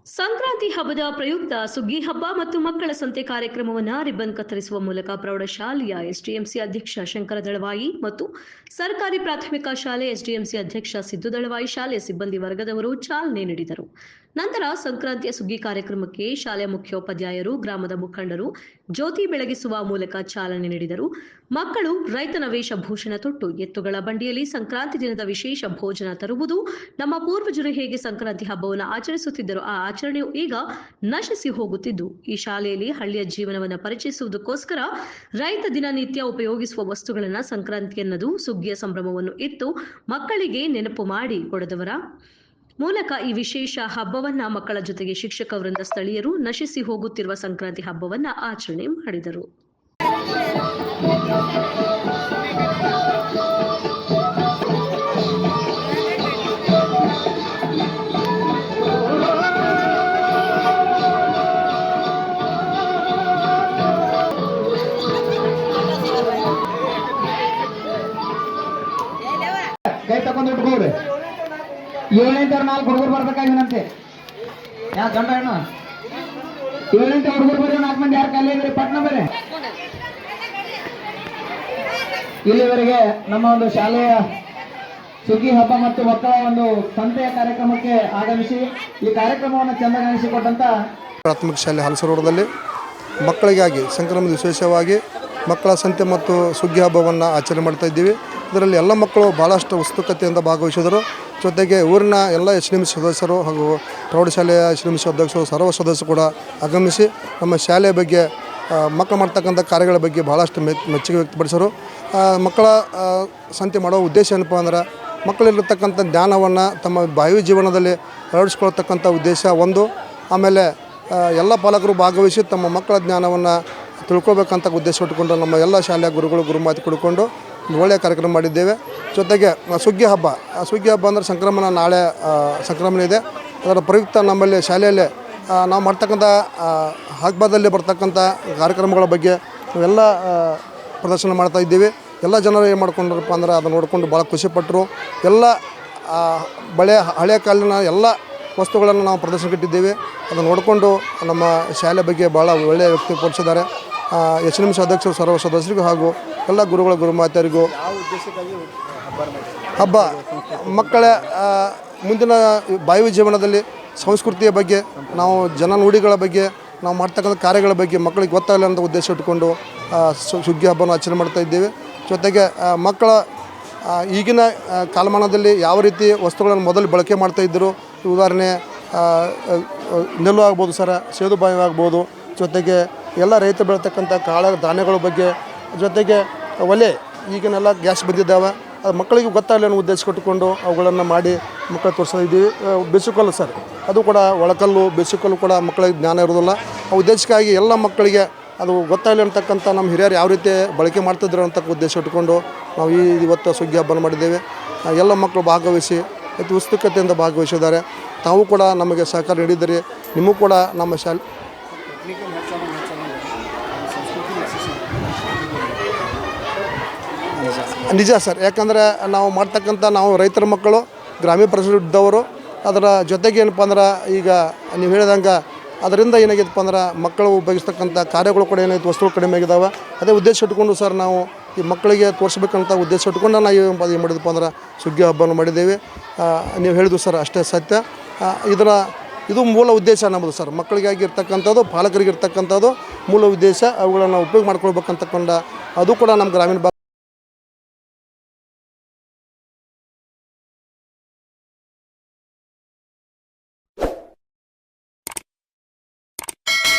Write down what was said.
ಸಂಕ್ರಾಂತಿ ಹಬ್ಬದ ಪ್ರಯುಕ್ತ ಸುಗ್ಗಿ ಹಬ್ಬ ಮತ್ತು ಮಕ್ಕಳ ಸಂತೆ ಕಾರ್ಯಕ್ರಮವನ್ನು ರಿಬ್ಬನ್ ಕತ್ತರಿಸುವ ಮೂಲಕ ಪ್ರೌಢಶಾಲೆಯ ಎಸ್ಡಿಎಂಸಿ ಅಧ್ಯಕ್ಷ ಶಂಕರ ದಳವಾಯಿ ಮತ್ತು ಸರ್ಕಾರಿ ಪ್ರಾಥಮಿಕ ಶಾಲೆ ಎಸ್ಡಿಎಂಸಿ ಅಧ್ಯಕ್ಷ ಸಿದ್ದು ದಳವಾಯಿ ಶಾಲೆಯ ಸಿಬ್ಬಂದಿ ವರ್ಗದವರು ಚಾಲನೆ ನೀಡಿದರು. ನಂತರ ಸಂಕ್ರಾಂತಿಯ ಸುಗ್ಗಿ ಕಾರ್ಯಕ್ರಮಕ್ಕೆ ಶಾಲೆಯ ಮುಖ್ಯೋಪಾಧ್ಯಾಯರು, ಗ್ರಾಮದ ಮುಖಂಡರು ಜ್ಯೋತಿ ಬೆಳಗಿಸುವ ಮೂಲಕ ಚಾಲನೆ ನೀಡಿದರು. ಮಕ್ಕಳು ರೈತನ ವೇಷಭೂಷಣ ತೊಟ್ಟು ಎತ್ತುಗಳ ಬಂಡಿಯಲ್ಲಿ ಸಂಕ್ರಾಂತಿ ದಿನದ ವಿಶೇಷ ಭೋಜನ ತರುವುದು ನಮ್ಮ ಪೂರ್ವಜರು ಹೇಗೆ ಸಂಕ್ರಾಂತಿ ಹಬ್ಬವನ್ನು ಆಚರಿಸುತ್ತಿದ್ದರು ಆ ಆಚರಣೆಯು ಈಗ ನಶಿಸಿ ಹೋಗುತ್ತಿದ್ದು, ಈ ಶಾಲೆಯಲ್ಲಿ ಹಳ್ಳಿಯ ಜೀವನವನ್ನು ಪರಿಚಯಿಸುವುದಕ್ಕೋಸ್ಕರ ರೈತ ದಿನನಿತ್ಯ ಉಪಯೋಗಿಸುವ ವಸ್ತುಗಳನ್ನು ಸಂಕ್ರಾಂತಿಯನ್ನದು ಸುಗ್ಗಿಯ ಸಂಭ್ರಮವನ್ನು ಇತ್ತು ಮಕ್ಕಳಿಗೆ ನೆನಪು ಮಾಡಿ ಕೊಡದವರ ಮೂಲಕ ಈ ವಿಶೇಷ ಹಬ್ಬವನ್ನ ಮಕ್ಕಳ ಜೊತೆಗೆ ಶಿಕ್ಷಕ ವೃಂದ ಸ್ಥಳೀಯರು ನಶಿಸಿ ಹೋಗುತ್ತಿರುವ ಸಂಕ್ರಾಂತಿ ಹಬ್ಬವನ್ನ ಆಚರಣೆ ಮಾಡಿದರು. ಕೈ ತಗೊಂಡು ಇಟ್ಕೋರಿ. 7-4 ಹುಡುಗರು ಬರ್ಬೇಕಾಗಿನಂತೆ. ಯಾವ ಗಂಡ ಹೆಣ್ಣು 7 ಹುಡುಗರು ಬರೀ 4 ಮಂದಿ ಯಾರು ಖಾಲಿ ಇದ್ರಿ ಪಟ್ನ ಬರೀ. ಇಲ್ಲಿವರೆಗೆ ನಮ್ಮ ಒಂದು ಶಾಲೆಯ ಸುಗ್ಗಿ ಹಬ್ಬ ಮತ್ತು ಮಕ್ಕಳ ಒಂದು ಸಂತೆಯ ಕಾರ್ಯಕ್ರಮಕ್ಕೆ ಆಗಮಿಸಿ ಈ ಕಾರ್ಯಕ್ರಮವನ್ನು ಚೆಂದಾಗಿಸಿಕೊಟ್ಟಂತ ಪ್ರಾಥಮಿಕ ಶಾಲೆ ಹಲಸರೋಡದಲ್ಲಿ ಮಕ್ಕಳಿಗಾಗಿ ಸಂಕ್ರಮಣ ವಿಶೇಷವಾಗಿ ಮಕ್ಕಳ ಸಂತೆ ಮತ್ತು ಸುಗ್ಗಿ ಹಬ್ಬವನ್ನು ಆಚರಣೆ ಮಾಡ್ತಾ ಇದ್ದೀವಿ. ಇದರಲ್ಲಿ ಎಲ್ಲ ಮಕ್ಕಳು ಭಾಳಷ್ಟು ಉತ್ಸುಕತೆಯಿಂದ ಭಾಗವಹಿಸಿದರು. ಜೊತೆಗೆ ಊರಿನ ಎಲ್ಲ ಎಸ್ಡಿಎಂಸಿ ಸದಸ್ಯರು ಹಾಗೂ ಪ್ರೌಢಶಾಲೆಯ ಎಸ್ಡಿಎಂಸಿ ಅಧ್ಯಕ್ಷರು ಸರ್ವ ಸದಸ್ಯರು ಕೂಡ ಆಗಮಿಸಿ ನಮ್ಮ ಶಾಲೆಯ ಬಗ್ಗೆ ಮಕ್ಕಳು ಮಾಡ್ತಕ್ಕಂಥ ಕಾರ್ಯಗಳ ಬಗ್ಗೆ ಭಾಳಷ್ಟು ಮೆಚ್ಚುಗೆ ವ್ಯಕ್ತಪಡಿಸರು. ಮಕ್ಕಳ ಸಂತೆ ಮಾಡೋ ಉದ್ದೇಶ ಏನಪ್ಪ ಅಂದ್ರೆ ಮಕ್ಕಳಲ್ಲಿರ್ತಕ್ಕಂಥ ಜ್ಞಾನವನ್ನು ತಮ್ಮ ಭಾವಿ ಜೀವನದಲ್ಲಿ ಅಳವಡಿಸ್ಕೊಳ್ತಕ್ಕಂಥ ಉದ್ದೇಶ ಒಂದು. ಆಮೇಲೆ ಎಲ್ಲ ಪಾಲಕರು ಭಾಗವಹಿಸಿ ತಮ್ಮ ಮಕ್ಕಳ ಜ್ಞಾನವನ್ನು ತಿಳ್ಕೊಬೇಕಂತ ಉದ್ದೇಶ ಇಟ್ಟುಕೊಂಡು ನಮ್ಮ ಎಲ್ಲ ಶಾಲೆಯ ಗುರುಗಳು ಗುರುಮಾತಿ ಕುಡ್ಕೊಂಡು ಒಳ್ಳೆಯ ಕಾರ್ಯಕ್ರಮ ಮಾಡಿದ್ದೇವೆ. ಜೊತೆಗೆ ಸುಗ್ಗಿ ಹಬ್ಬ ಅಂದರೆ ಸಂಕ್ರಮಣ ನಾಳೆ ಸಂಕ್ರಮಣ ಇದೆ. ಅದರ ಪ್ರಯುಕ್ತ ನಮ್ಮಲ್ಲಿ ಶಾಲೆಯಲ್ಲಿ ನಾವು ಮಾಡ್ತಕ್ಕಂಥ ಹಬ್ಬದಲ್ಲಿ ಬರ್ತಕ್ಕಂಥ ಕಾರ್ಯಕ್ರಮಗಳ ಬಗ್ಗೆ ನಾವೆಲ್ಲ ಪ್ರದರ್ಶನ ಮಾಡ್ತಾ ಇದ್ದೀವಿ. ಎಲ್ಲ ಜನರು ಏನು ಮಾಡ್ಕೊಂಡ್ರಪ್ಪ ಅಂದ್ರೆ ಅದನ್ನು ನೋಡಿಕೊಂಡು ಭಾಳ ಖುಷಿಪಟ್ಟರು. ಎಲ್ಲ ಹಳೆಯ ಕಾಲಿನ ಎಲ್ಲ ವಸ್ತುಗಳನ್ನು ನಾವು ಪ್ರದರ್ಶನಕ್ಕಿಟ್ಟಿದ್ದೇವೆ. ಅದನ್ನು ನೋಡಿಕೊಂಡು ನಮ್ಮ ಶಾಲೆ ಬಗ್ಗೆ ಭಾಳ ಒಳ್ಳೆಯ ವ್ಯಕ್ತಪಡಿಸಿದ್ದಾರೆ. ಎಸ್ಡಿಎಂಸಿ ಅಧ್ಯಕ್ಷರು ಸರ್ವ ಸದಸ್ಯರಿಗೂ ಹಾಗೂ ಎಲ್ಲ ಗುರುಗಳ ಗುರುಮಾತೆಯರಿಗೂ ಹಬ್ಬ ಮಕ್ಕಳ ಮುಂದಿನ ಭಾವಿ ಜೀವನದಲ್ಲಿ ಸಂಸ್ಕೃತಿಯ ಬಗ್ಗೆ ನಾವು ನುಡಿಗಳ ಬಗ್ಗೆ ನಾವು ಮಾಡ್ತಕ್ಕಂಥ ಕಾರ್ಯಗಳ ಬಗ್ಗೆ ಮಕ್ಕಳಿಗೆ ಗೊತ್ತಾಗಲ್ಲ ಅಂತ ಉದ್ದೇಶ ಇಟ್ಕೊಂಡು ಸುಗ್ಗಿ ಹಬ್ಬವನ್ನು ಆಚರಣೆ ಮಾಡ್ತಾ ಇದ್ದೇವೆ. ಜೊತೆಗೆ ಮಕ್ಕಳ ಈಗಿನ ಕಾಲಮಾನದಲ್ಲಿ ಯಾವ ರೀತಿ ವಸ್ತುಗಳನ್ನು ಮೊದಲು ಬಳಕೆ ಮಾಡ್ತಾಯಿದ್ದರು, ಉದಾಹರಣೆ ನೆಲ್ಲು ಆಗ್ಬೋದು ಸರ, ಸೇದುಬಾಯಿ ಆಗ್ಬೋದು, ಜೊತೆಗೆ ಎಲ್ಲ ರೈತ ಬೆಳತಕ್ಕಂಥ ಕಾಳ ಧಾನ್ಯಗಳ ಬಗ್ಗೆ, ಜೊತೆಗೆ ಒಲೆ ಈಗಿನೆಲ್ಲ ಗ್ಯಾಸ್ ಬಂದಿದ್ದಾವೆ, ಅದು ಮಕ್ಕಳಿಗೆ ಗೊತ್ತಾಗಲಿ ಅನ್ನೋ ಉದ್ದೇಶ ಕೊಟ್ಟುಕೊಂಡು ಅವುಗಳನ್ನು ಮಾಡಿ ಮಕ್ಕಳು ತೋರಿಸ್ತಾ ಇದ್ದೀವಿ. ಬೇಸಿಕಲ್ಲು ಸರ್, ಅದು ಕೂಡ ಒಳಕಲ್ಲು ಬೇಸಿಕಲ್ಲು ಕೂಡ ಮಕ್ಕಳಿಗೆ ಜ್ಞಾನ ಇರೋದಿಲ್ಲ. ಆ ಉದ್ದೇಶಕ್ಕಾಗಿ ಎಲ್ಲ ಮಕ್ಕಳಿಗೆ ಅದು ಗೊತ್ತಾಗಲಿ ಅಂತಕ್ಕಂಥ ನಮ್ಮ ಹಿರಿಯರು ಯಾವ ರೀತಿ ಬಳಕೆ ಮಾಡ್ತಿದ್ರು ಅಂತ ಉದ್ದೇಶ ಇಟ್ಕೊಂಡು ನಾವು ಇವತ್ತು ಸುಗ್ಗಿ ಹಬ್ಬನ ಮಾಡಿದ್ದೇವೆ. ಎಲ್ಲ ಮಕ್ಕಳು ಭಾಗವಹಿಸಿ ಅತಿ ಉತ್ಸುಕತೆಯಿಂದ ಭಾಗವಹಿಸಿದ್ದಾರೆ. ತಾವು ಕೂಡ ನಮಗೆ ಸಹಕಾರ ನೀಡಿದ್ದೀರಿ. ನಿಮಗೂ ಕೂಡ ನಮ್ಮ ಶಾಲೆ ನಿಜ ಸರ್. ಯಾಕಂದರೆ ನಾವು ರೈತರ ಮಕ್ಕಳು, ಗ್ರಾಮೀಣ ಪ್ರದೇಶದವರು. ಅದರ ಜೊತೆಗೆ ಏನಪ್ಪ ಅಂದ್ರೆ ಈಗ ನೀವು ಹೇಳಿದಂಗೆ ಅದರಿಂದ ಏನಾಗಿತ್ತಪ್ಪ ಅಂದ್ರೆ ಮಕ್ಕಳು ಉಪಯೋಗಿಸ್ತಕ್ಕಂಥ ಕಾರ್ಯಗಳು ಕೂಡ ಏನಾಯ್ತು, ವಸ್ತುಗಳು ಕಡಿಮೆ ಆಗಿದ್ದಾವೆ. ಅದೇ ಉದ್ದೇಶ ಇಟ್ಕೊಂಡು ಸರ್ ನಾವು ಈ ಮಕ್ಕಳಿಗೆ ತೋರಿಸ್ಬೇಕಂತ ಉದ್ದೇಶ ಇಟ್ಕೊಂಡು ನಾವು ಏನು ಮಾಡಿದಪ್ಪ ಅಂದ್ರೆ ಸುಗ್ಗಿ ಹಬ್ಬವನ್ನು ಮಾಡಿದ್ದೇವೆ. ನೀವು ಹೇಳಿದ್ವು ಸರ್, ಅಷ್ಟೇ ಸತ್ಯ. ಇದು ಮೂಲ ಉದ್ದೇಶ ನಮ್ಮದು ಸರ್. ಮಕ್ಕಳಿಗಾಗಿ ಇರ್ತಕ್ಕಂಥದ್ದು, ಪಾಲಕರಿಗೆ ಇರ್ತಕ್ಕಂಥದ್ದು ಮೂಲ ಉದ್ದೇಶ. ಅವುಗಳನ್ನು ಉಪಯೋಗ ಮಾಡ್ಕೊಳ್ಬೇಕಂತಕೊಂಡ ಅದು ಕೂಡ ನಮ್ಮ ಗ್ರಾಮೀಣ